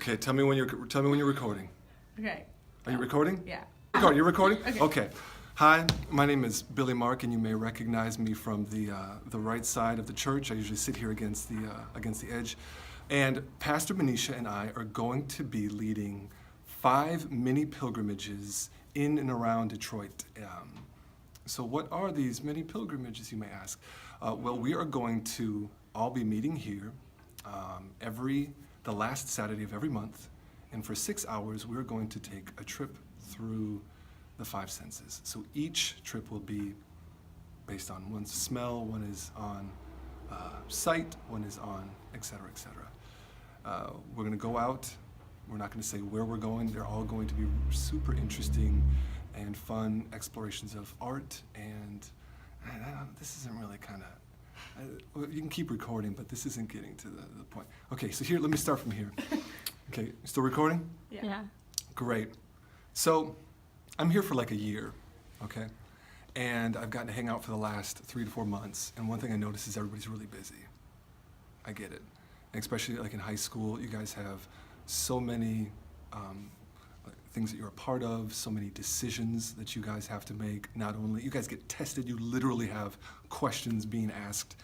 Okay, tell me when you're recording. Okay. Are you recording? Yeah. You're recording? Okay. Okay. Hi, my name is Billy Mark, and you may recognize me from the right side of the church. I usually sit here against the edge. And Pastor Manisha and I are going to be leading 5 mini pilgrimages in and around Detroit. So what are these mini pilgrimages, you may ask? Well, we are going to all be meeting here the last Saturday of every month, and for 6 hours we're going to take a trip through the 5 senses. So each trip will be based on one's smell, one is on sight, one is on et cetera, et cetera. We're going to go out. We're not going to say where we're going. They're all going to be super interesting and fun explorations of art, and this isn't really kind of, you can keep recording, but this isn't getting to the point. Okay, so here, let me start from here. Okay, still recording? Yeah. Great. So I'm here for like a year, okay? And I've gotten to hang out for the last 3 to 4 months, and one thing I notice is everybody's really busy. I get it. And especially like in high school, you guys have so many things that you're a part of, so many decisions that you guys have to make. Not only, you guys get tested, you literally have questions being asked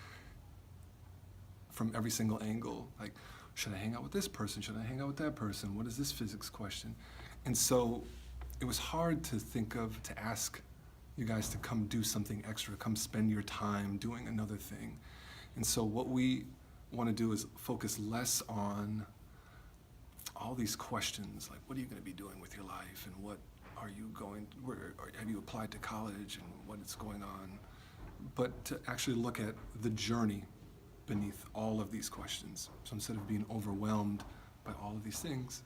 from every single angle. Like, should I hang out with this person? Should I hang out with that person? What is this physics question? And so it was hard to ask you guys to come do something extra, come spend your time doing another thing. And so what we want to do is focus less on all these questions, like what are you going to be doing with your life, and what are you going, have you applied to college, and what is going on, but to actually look at the journey beneath all of these questions. So instead of being overwhelmed by all of these things,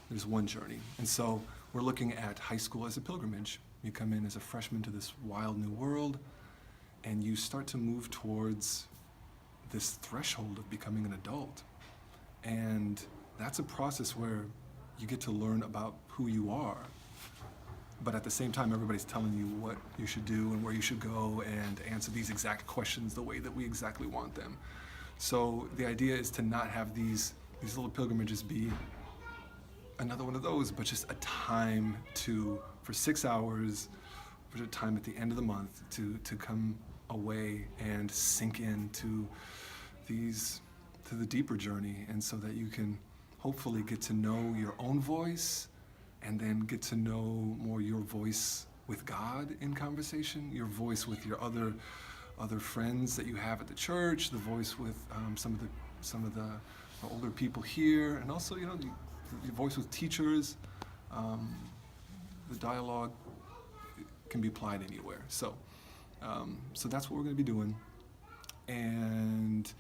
there's one journey. And so we're looking at high school as a pilgrimage. You come in as a freshman to this wild new world, and you start to move towards this threshold of becoming an adult. And that's a process where you get to learn about who you are. But at the same time, everybody's telling you what you should do and where you should go and answer these exact questions the way that we exactly want them. So the idea is to not have these little pilgrimages be another one of those, but just a time for 6 hours, for a time at the end of the month to come away and sink into the deeper journey, and so that you can hopefully get to know your own voice, and then get to know more your voice with God in conversation, your voice with your other friends that you have at the church, the voice with some of the older people here, and also your voice with teachers. The dialogue can be applied anywhere. So that's what we're going to be doing. And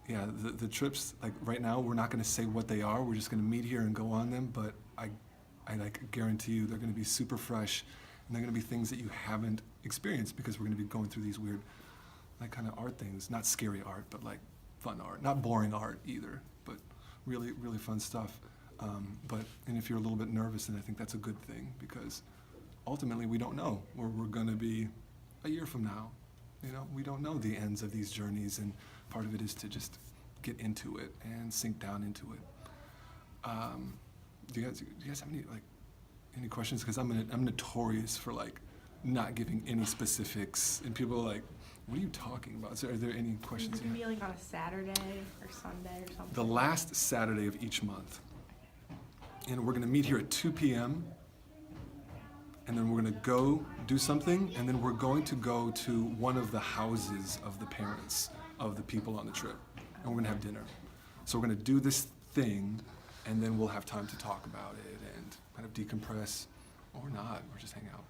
yeah, the trips, like right now, we're not going to say what they are. We're just going to meet here and go on them. But I guarantee you they're going to be super fresh, and they're going to be things that you haven't experienced, because we're going to be going through these weird, like kind of art things. Not scary art, but like fun art. Not boring art either, but really, really fun stuff. And if you're a little bit nervous, then I think that's a good thing, because ultimately we don't know where we're going to be a year from now. We don't know the ends of these journeys, and part of it is to just get into it and sink down into it. Do you guys have any questions? Because I'm notorious for not giving any specifics, and people are like, "What are you talking about?" So are there any questions? It can be like on a Saturday or Sunday or something. The last Saturday of each month, and we're going to meet here at 2 p.m. And then we're going to go do something, and then we're going to go to one of the houses of the parents of the people on the trip, and we're going to have dinner. So we're going to do this thing, and then we'll have time to talk about it and kind of decompress, or not, or just hang out.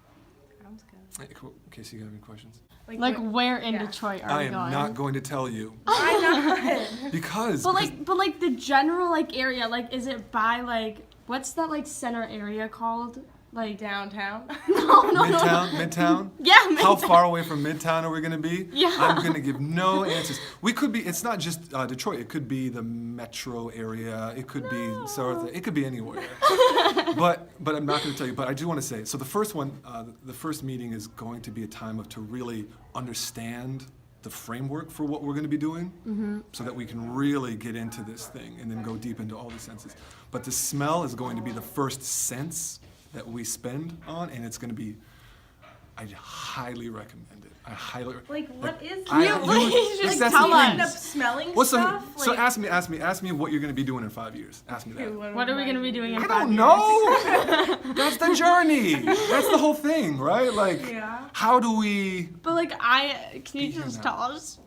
Sounds good. Hey, cool. Okay, so you got any questions? Like where in Detroit are I we am going? not going to tell you. Why not? Because... But the general area, is it by what's that center area called? Downtown? No. Midtown? Yeah, Midtown. How far away from Midtown are we going to be? Yeah. I'm going to give no answers. It's not just Detroit. It could be the metro area. It could be South. It could be anywhere. but I'm not going to tell you. But I do want to say, so the first meeting is going to be a time to really understand the framework for what we're going to be doing, so that we can really get into this thing and then go deep into all the senses. But the smell is going to be the first sense that we spend on, and it's going to be. I highly recommend it. I highly Like, what is I- that? you- Please just that's tell the thing. End up us. smelling Well, so, stuff? so Like, ask me what you're going to be doing in 5 years. Ask me that. What are we gonna be doing in I 5 don't years? know. That's the journey. That's the whole thing, right? Like, Yeah. how do we? But like can you just tell us?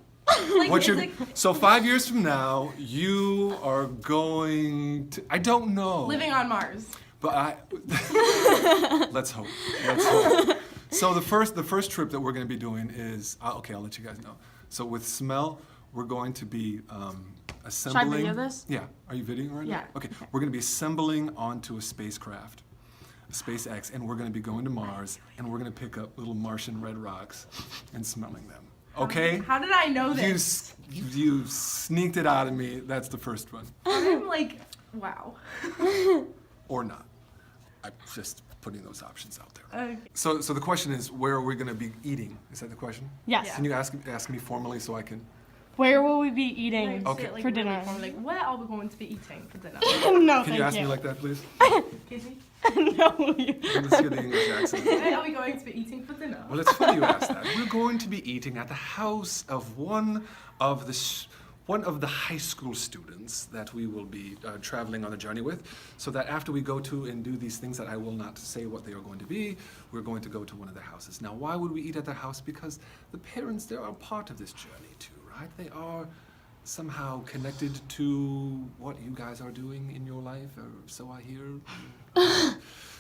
Like, What is you're? it So 5 years from now, you are going to. I don't know. living on Mars? But let's hope. Let's hope. So the first trip that we're going to be doing is okay. I'll let you guys know. So with smell, we're going to be assembling. video this? Yeah. Are you videoing right Yeah. now? Okay. We're going to be assembling onto a spacecraft, a SpaceX, and we're going to be going to Mars, and we're going to pick up little Martian red rocks and smelling them. Okay. How did I know You this? you sneaked it out of me. That's the first one, I'm like, wow. or not. I'm just putting those options out there. Okay. So the question is, where are we going to be eating? Is that the question? Yes. Yeah. Can you ask me formally so I can? Where will we be Like, eating say Okay. it, like, for really dinner? formal, like, what are we going to be eating for dinner? No, Can you ask me like that, please? Excuse me? no. Let's hear the English accent. What are we going to be eating for dinner? Well, it's funny you ask that. We're going to be eating at the house of one of the high school students that we will be traveling on the journey with, so that after we go to and do these things that I will not say what they are going to be, we're going to go to one of their houses. Now, why would we eat at their house? Because the parents, they are part of this journey too, right? They are somehow connected to what you guys are doing in your life, or so I hear.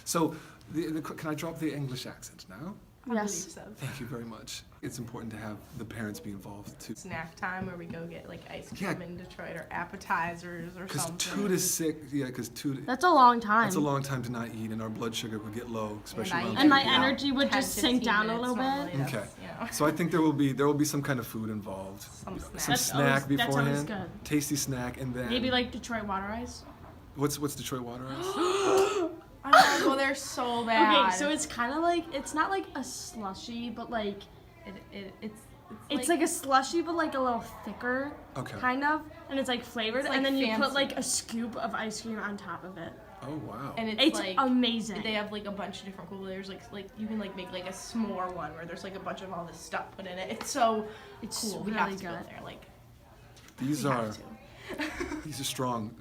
So, can I drop the English accent now? I Yes. believe so. Thank you very much. It's important to have the parents be involved too. Snack time where we go get like ice Yeah. cream in Detroit or appetizers or Because something. Toot is sick. Yeah, because Toot. That's a long time. That's a long time to not eat, and our blood sugar would get low, especially I around eat And my food. about energy would 10, just sink 15 down a minutes little bit. normally, that's, Okay. you know. So I think there will be some kind of food involved. Some snack. Some That's snack always- that's beforehand. always good. Tasty snack, and then Maybe like Detroit water ice. what's Detroit water ice? I want to go there so bad. Okay, so it's kind of like it's not like a slushy, but like it's like a slushy, but like a little thicker, Okay. kind of, and it's like flavored, It's, like, and then you put fancy. like a scoop of ice cream on top of it. Oh wow. and It's like amazing. They have like a bunch of different cool flavors. Like you can like make like a s'more one where there's like a bunch of all this stuff put in it. It's so It's cool. We really have to go good. there. Like These we are have to. these are strong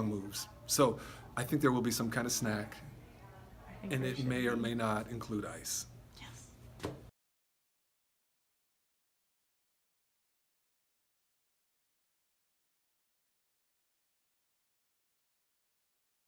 moves. So I think there will be some kind of snack, I think and there it should may or be. may not include ice.